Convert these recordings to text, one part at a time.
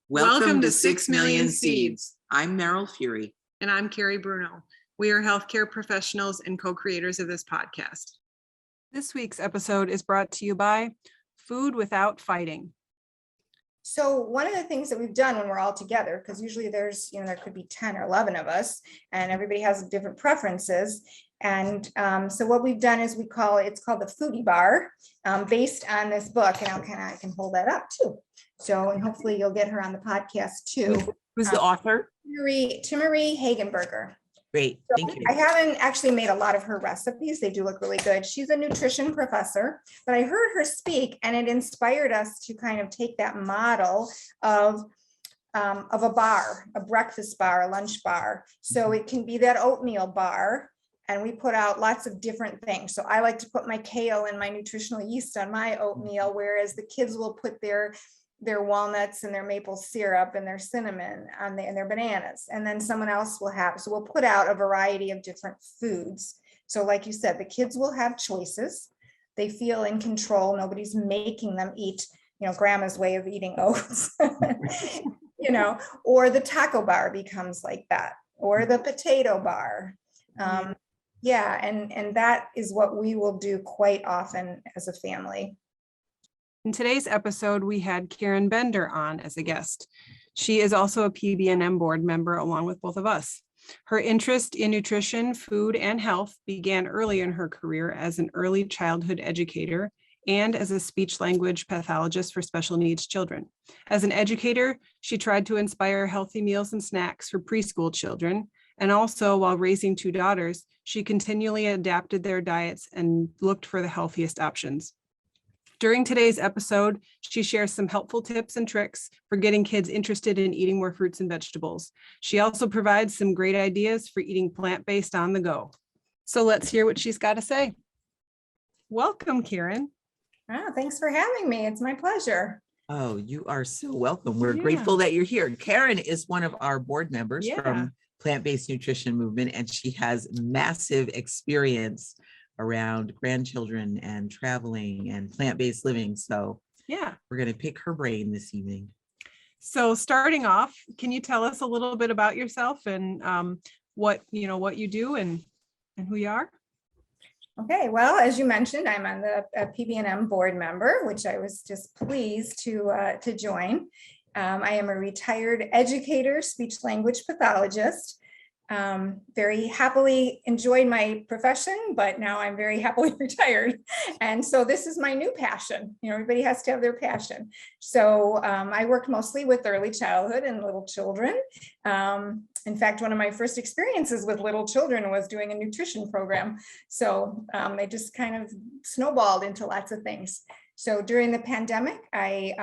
Welcome to 6 Million Seeds. I'm Meryl Fury. And I'm Carrie Bruno. We are healthcare professionals and co-creators of this podcast. This week's episode is brought to you by Food Without Fighting. So one of the things that we've done when we're all together, because usually there's, there could be 10 or 11 of us and everybody has different preferences. And so what we've done is it's called the Foodie Bar, based on this book. And I can hold that up too. So, and hopefully you'll get her on the podcast too. Who's the author? Timmerie Hagenberger. Great, So thank you. I haven't actually made a lot of her recipes. They do look really good. She's a nutrition professor, but I heard her speak and it inspired us to kind of take that model of a bar, a breakfast bar, a lunch bar. So it can be that oatmeal bar. And we put out lots of different things. So I like to put my kale and my nutritional yeast on my oatmeal, whereas the kids will put their walnuts and their maple syrup and their cinnamon and their bananas. And then someone else will have, so we'll put out a variety of different foods. So like you said, the kids will have choices. They feel in control. Nobody's making them eat, grandma's way of eating oats, or the taco bar becomes like that, or the potato bar. And that is what we will do quite often as a family. In today's episode, we had Karen Bender on as a guest. She is also a PBNM board member along with both of us. Her interest in nutrition, food, and health began early in her career as an early childhood educator and as a speech language pathologist for special needs children. As an educator, she tried to inspire healthy meals and snacks for preschool children. And also, while raising two daughters, she continually adapted their diets and looked for the healthiest options. During today's episode, she shares some helpful tips and tricks for getting kids interested in eating more fruits and vegetables. She also provides some great ideas for eating plant-based on the go. So let's hear what she's got to say. Welcome, Karen. Oh, thanks for having me. It's my pleasure. Oh, you are so welcome. We're grateful that you're here. Karen is one of our board members from Plant-Based Nutrition Movement, and she has massive experience around grandchildren and traveling and plant-based living. So we're going to pick her brain this evening. So starting off, can you tell us a little bit about yourself and what you do and who you are? Okay, well, as you mentioned, I'm on the PBNM board member, which I was just pleased to join. I am a retired educator, speech language pathologist. Very happily enjoyed my profession, but now I'm very happily retired. And so this is my new passion. Everybody has to have their passion. So I worked mostly with early childhood and little children. In fact, one of my first experiences with little children was doing a nutrition program. So it just kind of snowballed into lots of things. So during the pandemic, I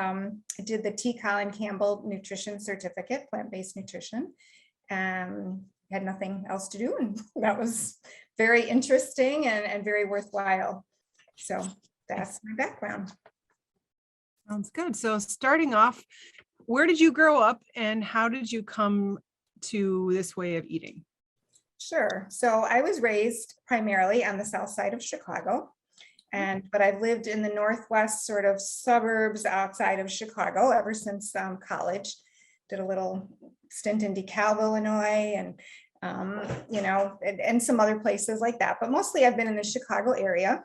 did the T. Colin Campbell Nutrition Certificate, plant-based nutrition. Had nothing else to do, and that was very interesting and very worthwhile. So that's my background. Sounds good. So starting off, where did you grow up and how did you come to this way of eating? Sure. So I was raised primarily on the south side of Chicago, but I've lived in the northwest sort of suburbs outside of Chicago ever since college. Did a little stint in DeKalb, Illinois, and and some other places like that. But mostly I've been in the Chicago area.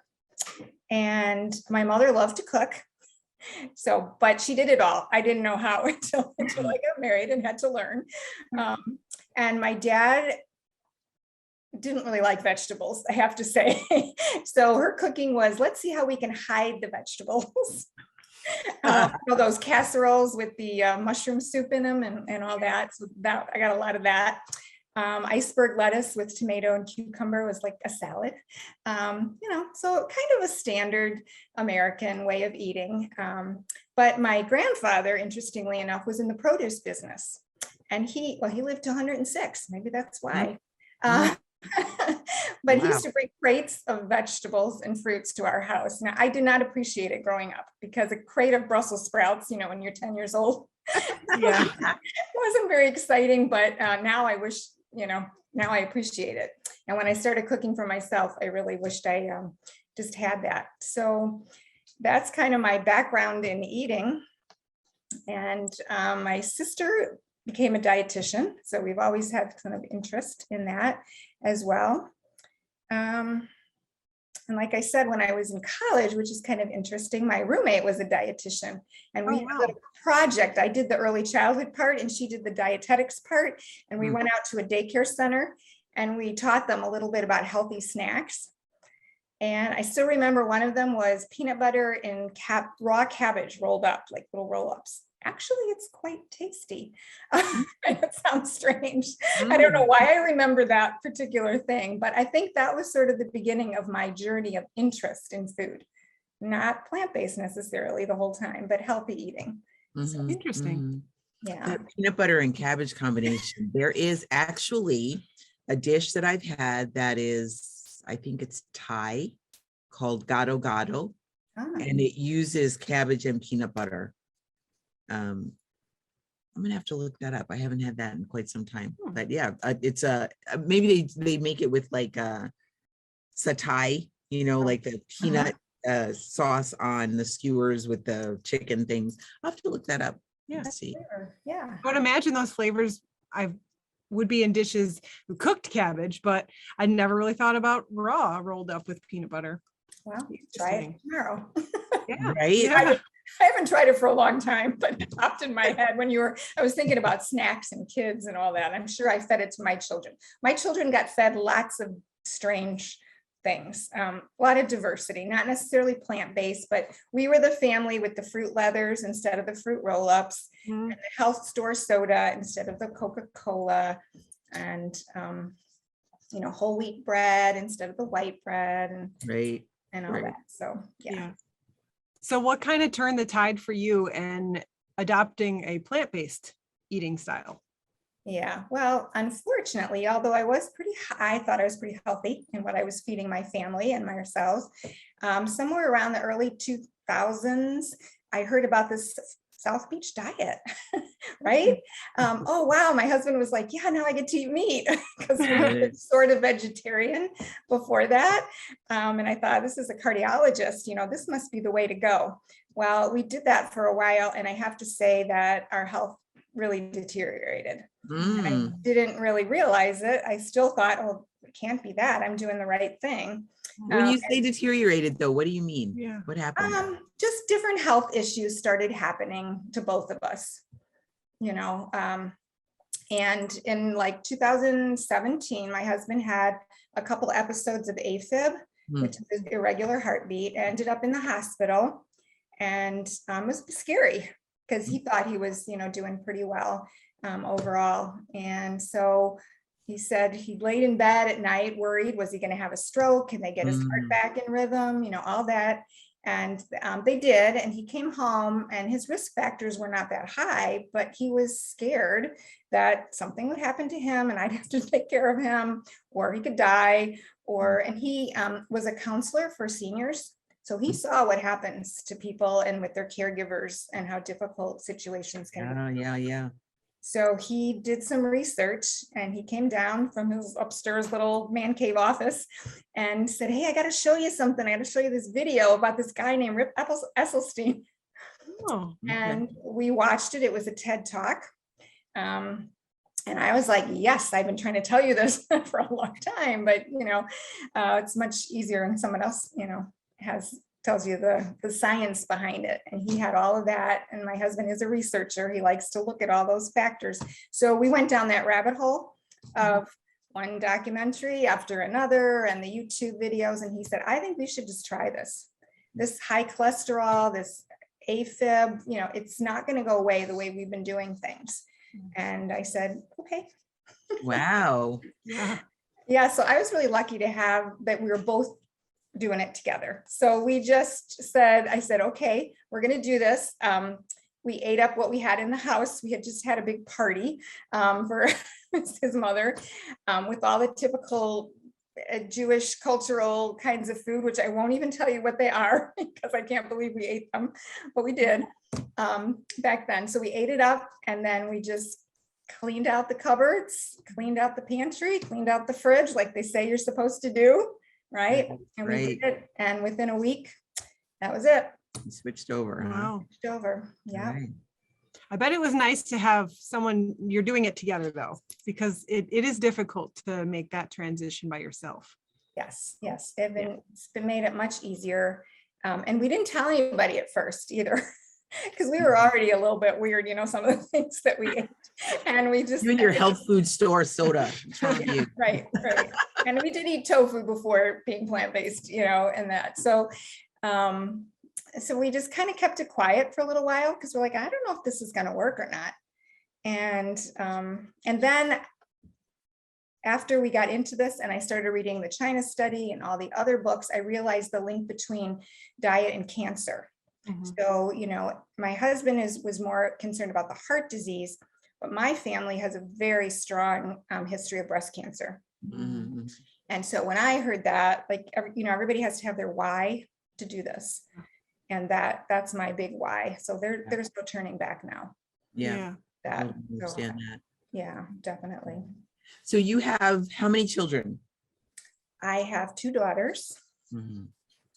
And my mother loved to cook. But she did it all. I didn't know how until I got married and had to learn. And my dad didn't really like vegetables, I have to say. So her cooking was, let's see how we can hide the vegetables. Those casseroles with the mushroom soup in them and all that. So that I got a lot of that. Iceberg lettuce with tomato and cucumber was like a salad. So kind of a standard American way of eating. But my grandfather, interestingly enough, was in the produce business. And he lived to 106. Maybe that's why. But he used to bring crates of vegetables and fruits to our house. Now, I did not appreciate it growing up because a crate of Brussels sprouts, when you're 10 years old, wasn't very exciting. But now I wish, now I appreciate it. And when I started cooking for myself, I really wished I just had that. So that's kind of my background in eating. And my sister became a dietitian, so we've always had kind of interest in that as well. And like I said, when I was in college, which is kind of interesting, my roommate was a dietitian, and we had a little project. I did the early childhood part and she did the dietetics part. And we went out to a daycare center and we taught them a little bit about healthy snacks. And I still remember one of them was peanut butter and raw cabbage rolled up, like little roll-ups. Actually, it's quite tasty. It sounds strange. I don't know why I remember that particular thing, but I think that was sort of the beginning of my journey of interest in food. Not plant-based necessarily the whole time, but healthy eating. So interesting. Yeah. That peanut butter and cabbage combination. There is actually a dish that I've had that is, I think it's Thai, called gado gado, and it uses cabbage and peanut butter. I'm gonna have to look that up. I haven't had that in quite some time, but yeah, it's maybe they make it with like satay, like the peanut sauce on the skewers with the chicken things. I'll have to look that up. Yeah. See. Sure. Yeah. I would imagine those flavors would be in dishes with cooked cabbage, but I never really thought about raw rolled up with peanut butter. Well, try it tomorrow. Yeah. Right. Yeah. I haven't tried it for a long time, but it popped in my head when I was thinking about snacks and kids and all that. I'm sure I fed it to my children. My children got fed lots of strange things, a lot of diversity, not necessarily plant-based, but we were the family with the fruit leathers instead of the fruit roll-ups, and the health store soda instead of the Coca-Cola, and whole wheat bread instead of the white bread, and all that. So yeah. So what kind of turned the tide for you in adopting a plant-based eating style? Yeah, well, unfortunately, although I thought I was pretty healthy in what I was feeding my family and myself, somewhere around the early 2000s, I heard about this South Beach diet, right? Oh, wow. My husband was like, yeah, now I get to eat meat because we were sort of vegetarian before that. And I thought, this is a cardiologist, this must be the way to go. Well, we did that for a while. And I have to say that our health really deteriorated. And I didn't really realize it. I still thought, oh, it can't be that. I'm doing the right thing. When you say deteriorated, though, what do you mean? Yeah. What happened? Just different health issues started happening to both of us, and in like 2017, my husband had a couple episodes of AFib, which is irregular heartbeat, ended up in the hospital, and it was scary because he thought he was, doing pretty well overall. And so he said he laid in bed at night, worried, was he going to have a stroke? Can they get his heart back in rhythm? All that. And they did. And he came home and his risk factors were not that high, but he was scared that something would happen to him and I'd have to take care of him, or he could die, and he was a counselor for seniors. So he saw what happens to people and with their caregivers and how difficult situations can be. Yeah. So he did some research and he came down from his upstairs little man cave office and said, hey, I got to show you something. I got to show you this video about this guy named Rip Esselstyn. Oh, and we watched it. It was a TED Talk. And I was like, yes, I've been trying to tell you this for a long time, but it's much easier when someone else, tells you the science behind it. And he had all of that. And my husband is a researcher. He likes to look at all those factors. So we went down that rabbit hole of one documentary after another and the YouTube videos. And he said, I think we should just try this high cholesterol, this AFib, it's not going to go away the way we've been doing things. And I said, okay. Wow. Yeah. So I was really lucky to have that. We were both doing it together. So we just said, I said, okay, we're going to do this. We ate up what we had in the house. We had just had a big party for his mother with all the typical Jewish cultural kinds of food, which I won't even tell you what they are because I can't believe we ate them, but we did back then. So we ate it up and then we just cleaned out the cupboards, cleaned out the pantry, cleaned out the fridge like they say you're supposed to do. Right. And we did it. And within a week, that was it. You switched over. wow. Switched over. Yeah. Right. I bet it was nice to have someone, you're doing it together though, because it is difficult to make that transition by yourself. Yes, yes, it's been made it much easier. And we didn't tell anybody at first either, because we were already a little bit weird, some of the things that we ate. And we just. You and your health food store soda. What's wrong with you? Right. And we did eat tofu before being plant-based, and that. So we just kind of kept it quiet for a little while because we're like, I don't know if this is going to work or not. And then after we got into this and I started reading the China study and all the other books, I realized the link between diet and cancer. Mhm. So, my husband was more concerned about the heart disease, but my family has a very strong history of breast cancer. Mhm. And so when I heard that, everybody has to have their why to do this. And that's my big why. So there's no turning back now. Yeah, I That, understand that. yeah, definitely. So you have how many children? I have 2 daughters. Mhm.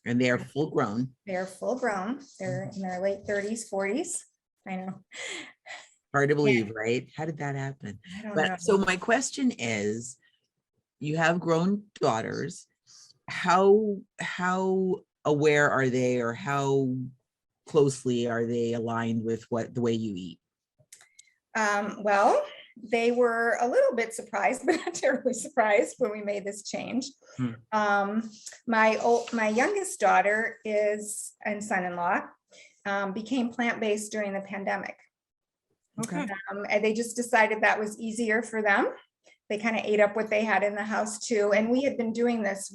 And they are full grown. They're full grown. They're in their late 30s, 40s. I know. Hard to believe, right? How did that happen? I don't know. But so my question is, you have grown daughters. How aware are they, or how closely are they aligned with the way you eat? Well, they were a little bit surprised, but not terribly surprised when we made this change. My youngest daughter and son-in-law became plant-based during the pandemic. Okay. And they just decided that was easier for them. They kind of ate up what they had in the house too. And we had been doing this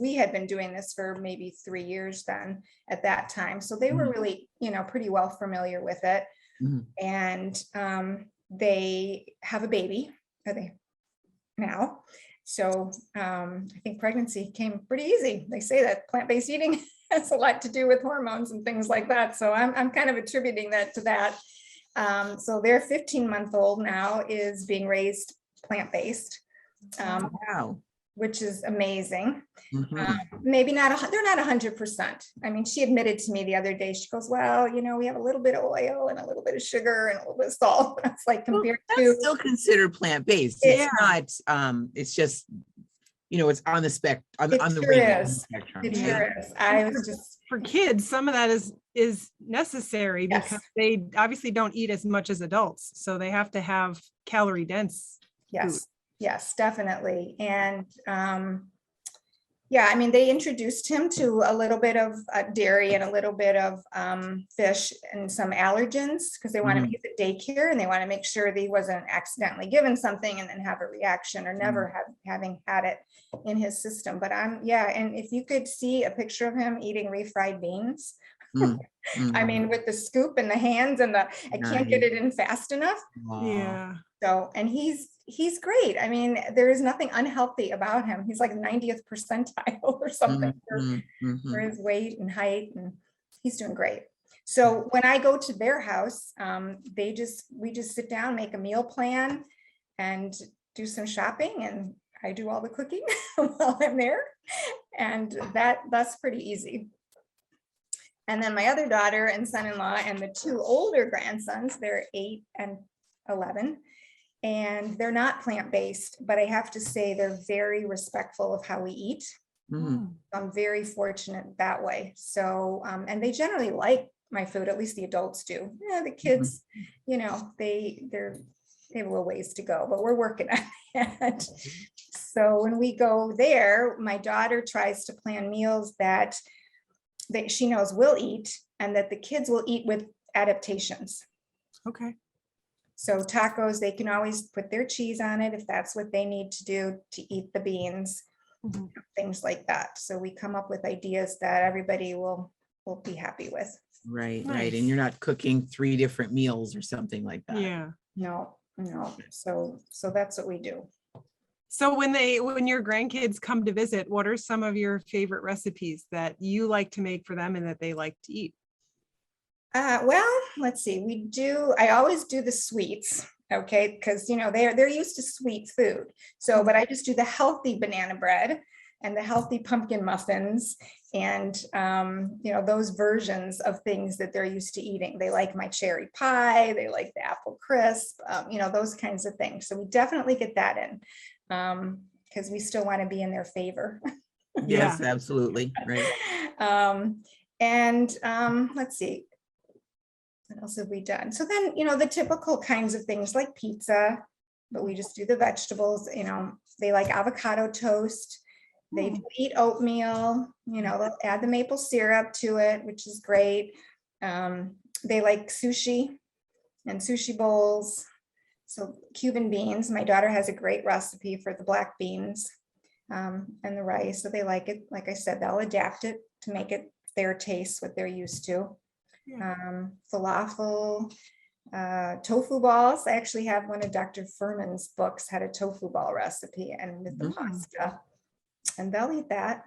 for maybe 3 years then at that time. So they were really, pretty well familiar with it. Mhm. And they have a baby now. So I think pregnancy came pretty easy. They say that plant-based eating has a lot to do with hormones and things like that. So I'm kind of attributing that to that. So their 15-month-old now is being raised plant-based, Wow. which is amazing. Mhm. Maybe they're not 100%. I mean, she admitted to me the other day, she goes, well, we have a little bit of oil and a little bit of sugar and a little bit of salt. It's like compared That's to. still considered plant-based. Yeah. It's not, it's just, it's on the on It the sure rainbow is. spectrum. It Yeah. sure is. I was just. For kids, some of that is necessary Yes. because they obviously don't eat as much as adults. So they have to have calorie dense. Yes, definitely. And I mean, they introduced him to a little bit of dairy and a little bit of fish and some allergens because they want to use a daycare and they want to make sure that he wasn't accidentally given something and then have a reaction or never having had it in his system. But and if you could see a picture of him eating refried beans, I mean, with the scoop in the hands and I can't get it in fast enough. Yeah. So, and he's great. I mean, there is nothing unhealthy about him. He's like 90th percentile or something for his weight and height, and he's doing great. So when I go to their house, we just sit down, make a meal plan and do some shopping, and I do all the cooking while I'm there. And that's pretty easy. And then my other daughter and son-in-law and the 2 older grandsons, they're 8 and 11. And they're not plant-based, but I have to say they're very respectful of how we eat. I'm very fortunate that way. So, and they generally like my food, at least the adults do. Yeah, the kids, they have a little ways to go, but we're working on it. So when we go there, my daughter tries to plan meals that she knows we'll eat and that the kids will eat with adaptations. Okay. So tacos, they can always put their cheese on it if that's what they need to do to eat the beans, things like that. So we come up with ideas that everybody will be happy with. Right. Nice. And you're not cooking 3 different meals or something like that. Yeah. No. So that's what we do. So when your grandkids come to visit, what are some of your favorite recipes that you like to make for them and that they like to eat? Well, let's see. I always do the sweets, okay, because they're used to sweet food. So, but I just do the healthy banana bread. and the healthy pumpkin muffins and, those versions of things that they're used to eating. They like my cherry pie, they like the apple crisp, those kinds of things. So we definitely get that in because we still want to be in their favor. Yes, absolutely. Right. Let's see. What else have we done? So then, the typical kinds of things like pizza, but we just do the vegetables. They like avocado toast. They do eat oatmeal, they'll add the maple syrup to it, which is great. They like sushi and sushi bowls. So Cuban beans, my daughter has a great recipe for the black beans and the rice. So they like it. Like I said, they'll adapt it to make it their taste, what they're used to. Falafel, tofu balls. I actually have one of Dr. Furman's books had a tofu ball recipe and with the pasta, and they'll eat that.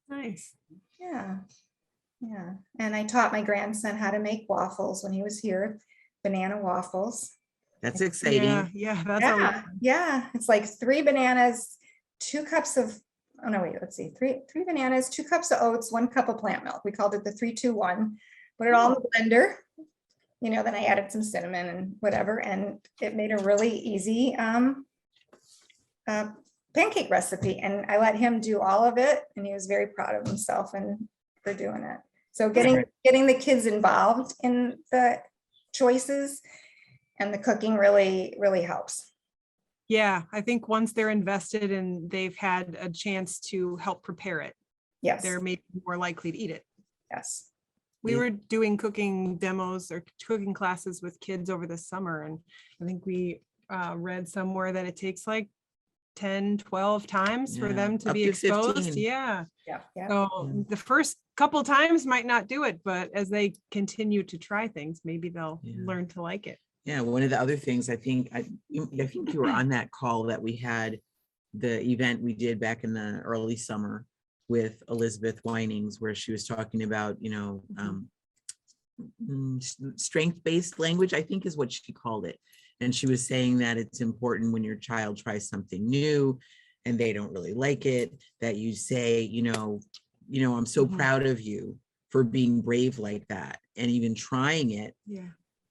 Nice. Yeah. And I taught my grandson how to make waffles when he was here, banana waffles. That's exciting. Yeah. That's Yeah. It's like 3 bananas, 2 cups of, oh no, wait, let's see. Three bananas, 2 cups of oats, 1 cup of plant milk. We called it the 3-2-1. Put it all in the blender. Then I added some cinnamon and whatever, and it made a really easy pancake recipe. And I let him do all of it, and he was very proud of himself and for doing it. So getting the kids involved in the choices and the cooking really, really helps. Yeah, I think once they're invested and they've had a chance to help prepare it, Yes. they're maybe more likely to eat it. Yes. We were doing cooking demos or cooking classes with kids over the summer, and I think we read somewhere that it takes like 10, 12 times for them to up be to exposed. 15. Yeah. Yeah. So the first couple times might not do it, but as they continue to try things, maybe they'll learn to like it. Yeah, one of the other things I think you were on that call that we had, the event we did back in the early summer with Elizabeth Winings, where she was talking about, strength-based language, I think is what she called it. And she was saying that it's important when your child tries something new and they don't really like it, that you say, I'm so proud of you for being brave like that. And even trying it. Yeah.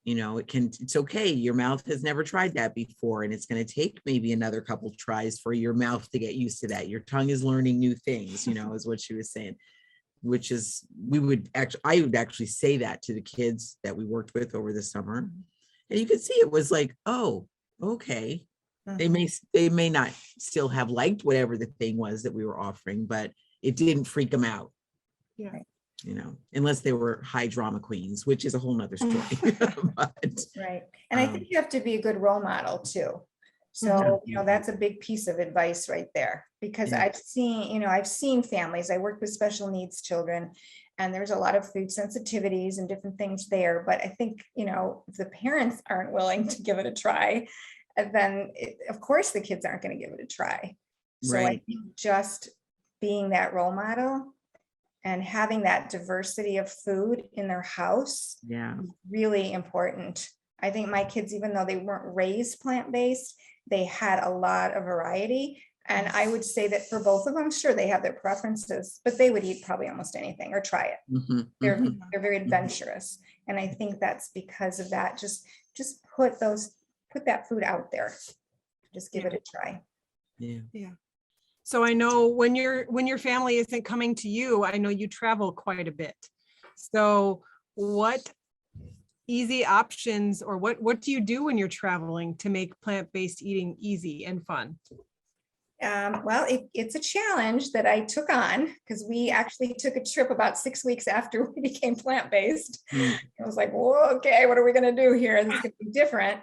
It's okay. Your mouth has never tried that before. And it's going to take maybe another couple tries for your mouth to get used to that. Your tongue is learning new things, is what she was saying, which is, I would actually say that to the kids that we worked with over the summer. And you could see it was like, oh, okay. They may not still have liked whatever the thing was that we were offering, but it didn't freak them out. Yeah. Unless they were high drama queens, which is a whole nother story. Right. And I think you have to be a good role model too. So, that's a big piece of advice right there, because I've seen families. I work with special needs children, and there's a lot of food sensitivities and different things there. But I think, if the parents aren't willing to give it a try, then of course the kids aren't going to give it a try. So I think just being that role model and having that diversity of food in their house is really important. I think my kids, even though they weren't raised plant-based, they had a lot of variety. And I would say that for both of them, sure, they have their preferences, but they would eat probably almost anything or try it. They're very adventurous. And I think that's because of that. Just put that food out there. Just give it a try. Yeah. So I know when your family isn't coming to you, I know you travel quite a bit. So what easy options, or what do you do when you're traveling to make plant-based eating easy and fun? Well, it's a challenge that I took on, because we actually took a trip about 6 weeks after we became plant-based. I was like, whoa, okay, what are we going to do here? This is going to be different.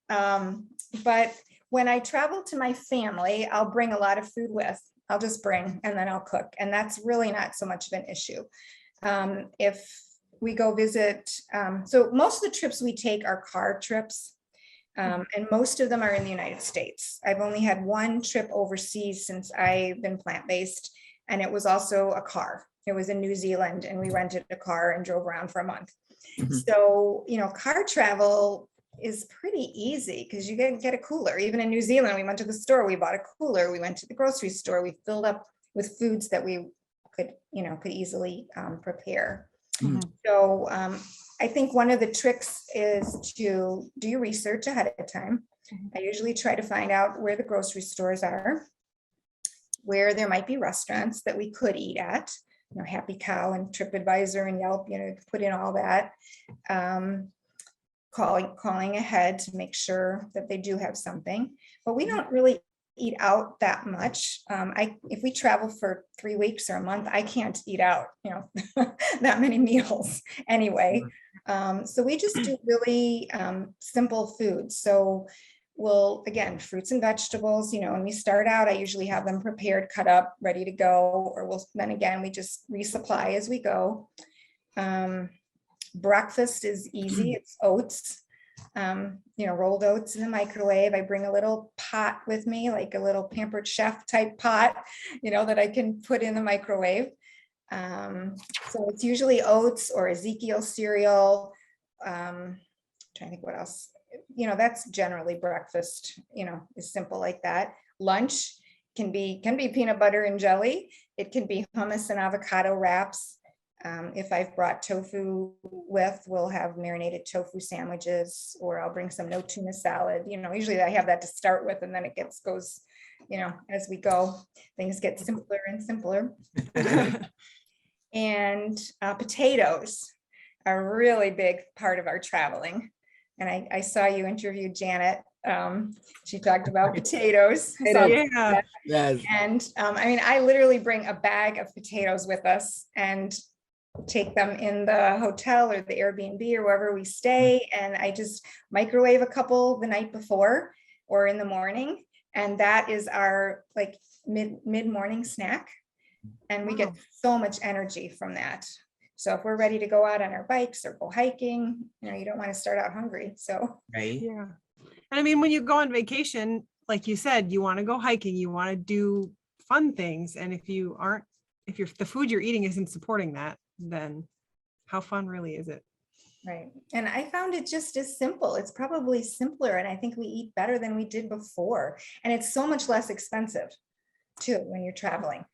But when I travel to my family, I'll bring a lot of food with. I'll just bring, and then I'll cook. And that's really not so much of an issue. If we go visit, so most of the trips we take are car trips. And most of them are in the United States. I've only had one trip overseas since I've been plant-based, and it was also a car. It was in New Zealand, and we rented a car and drove around for a month. So, car travel, is pretty easy because you get a cooler. Even in New Zealand, we went to the store, we bought a cooler, we went to the grocery store, we filled up with foods that we could easily prepare. Mhm. So I think one of the tricks is to do your research ahead of time. I usually try to find out where the grocery stores are, where there might be restaurants that we could eat at, Happy Cow and TripAdvisor and Yelp, put in all that. Calling ahead to make sure that they do have something, but we don't really eat out that much. If we travel for 3 weeks or a month, I can't eat out, that many meals anyway. So we just do really simple foods. So again, fruits and vegetables, when we start out, I usually have them prepared, cut up, ready to go, or then again, we just resupply as we go. Breakfast is easy. It's oats, rolled oats in the microwave. I bring a little pot with me, like a little Pampered Chef type pot, that I can put in the microwave. So it's usually oats or Ezekiel cereal. Trying to think what else, that's generally breakfast, is simple like that. Lunch can be peanut butter and jelly. It can be hummus and avocado wraps. If I've brought tofu with, we'll have marinated tofu sandwiches, or I'll bring some no tuna salad. Usually I have that to start with, and then it goes, as we go, things get simpler and simpler. And potatoes are a really big part of our traveling. And I saw you interview Janet. She talked about potatoes. Yeah. Yes. And I literally bring a bag of potatoes with us and take them in the hotel or the Airbnb or wherever we stay. And I just microwave a couple the night before or in the morning. And that is our mid-morning snack. And we get so much energy from that. So if we're ready to go out on our bikes or go hiking, you don't want to start out hungry. So Right. Yeah. And when you go on vacation, like you said, you want to go hiking, you want to do fun things. And if the food you're eating isn't supporting that, then how fun really is it? right. And I found it just as simple. It's probably simpler. And I think we eat better than we did before. And it's so much less expensive too when you're traveling.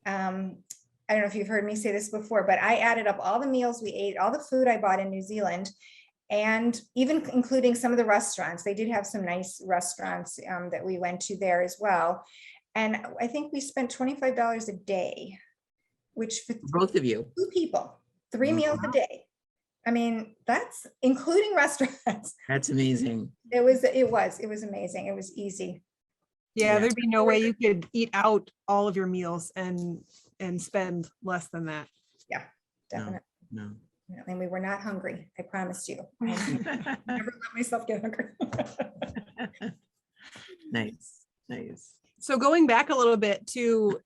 I don't know if you've heard me say this before, but I added up all the meals we ate, all the food I bought in New Zealand, and even including some of the restaurants. They did have some nice restaurants that we went to there as well. And I think we spent $25 a day, which for Both of you. 2 people, 3 meals a day. That's including restaurants. That's amazing. It was amazing. It was easy. Yeah, Yeah. there'd be no way you could eat out all of your meals and spend less than that. Yeah, definitely. No. And we were not hungry. I promise you. I never let myself get hungry. Nice. So going back a little bit to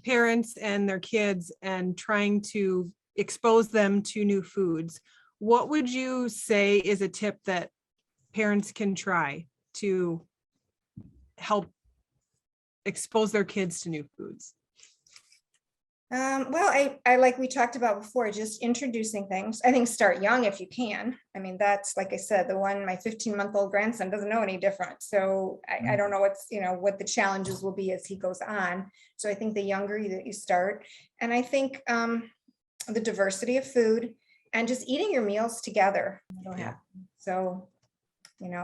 parents and their kids and trying to expose them to new foods, what would you say is a tip that parents can try to help expose their kids to new foods? Well, I like we talked about before, just introducing things. I think start young if you can. That's, like I said, my 15-month-old grandson doesn't know any different. So I don't know what the challenges will be as he goes on. So I think the younger that you start, and I think the diversity of food and just eating your meals together. Yeah. So,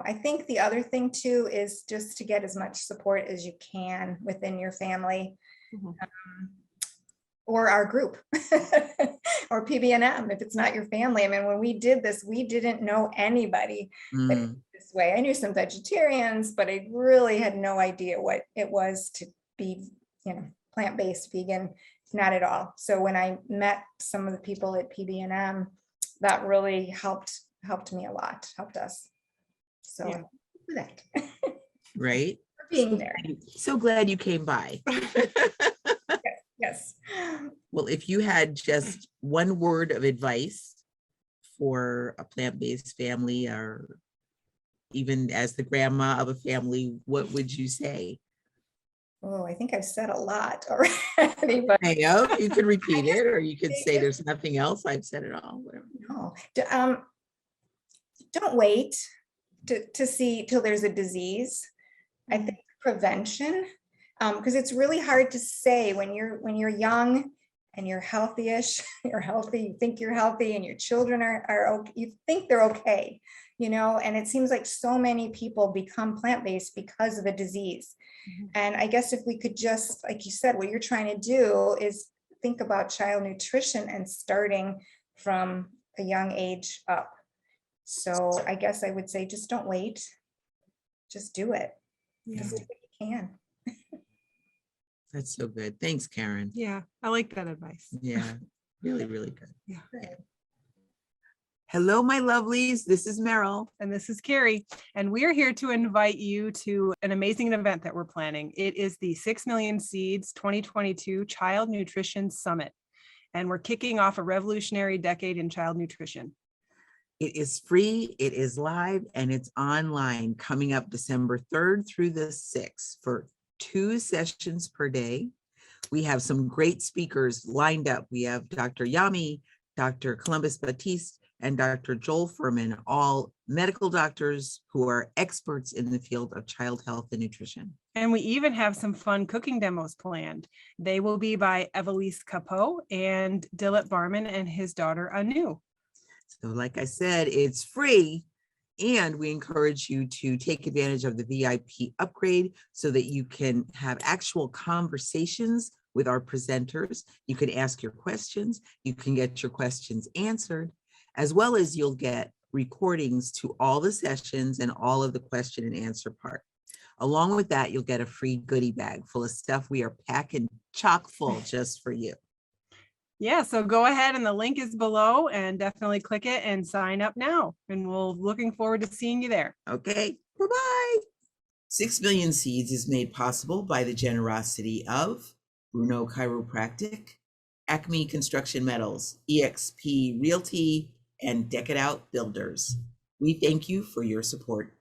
I think the other thing too is just to get as much support as you can within your family. Mhm. Or our group or PBNM, if it's not your family. When we did this, we didn't know anybody this way. I knew some vegetarians, but I really had no idea what it was to be, plant-based, vegan, not at all. So when I met some of the people at PBNM, that really helped me a lot, helped us. So Yeah. for that. Right. For being there. So glad you came by. Yes. Well, if you had just one word of advice for a plant-based family, or even as the grandma of a family, what would you say? Oh, I think I've said a lot already, but I know you could repeat it, or you could say there's nothing else. I've said it all. Whatever. no. Don't wait. to see till there's a disease. I think prevention, because it's really hard to say when you're young and you're healthy-ish, you're healthy, you think you're healthy, and your children are okay, you think they're okay, and it seems like so many people become plant-based because of a disease. And I guess if we could just, like you said, what you're trying to do is think about child nutrition and starting from a young age up. So I guess I would say, just don't wait, just do it. Yeah. Just do what you can. That's so good. Thanks, Karen. Yeah, I like that advice. Yeah, really, really good. Yeah. Hello, my lovelies. This is Meryl. And this is Carrie, and we're here to invite you to an amazing event that we're planning. It is the 6 Million Seeds 2022 Child Nutrition Summit, and we're kicking off a revolutionary decade in child nutrition. It is free, it is live, and it's online coming up December 3rd through the 6th for 2 sessions per day. We have some great speakers lined up. We have Dr. Yami, Dr. Columbus Batiste, and Dr. Joel Furman, all medical doctors who are experts in the field of child health and nutrition. And we even have some fun cooking demos planned. They will be by Evelise Capot and Dilip Barman and his daughter Anu. So like I said, it's free, and we encourage you to take advantage of the VIP upgrade so that you can have actual conversations with our presenters. You can ask your questions, you can get your questions answered, as well as you'll get recordings to all the sessions and all of the question and answer part. Along with that, you'll get a free goodie bag full of stuff we are packing chock full just for you. Yeah, so go ahead, and the link is below, and definitely click it and sign up now. And we're looking forward to seeing you there. Okay, bye-bye. 6 Million Seeds is made possible by the generosity of Bruno Chiropractic, Acme Construction Metals, EXP Realty, and Deck It Out Builders. We thank you for your support.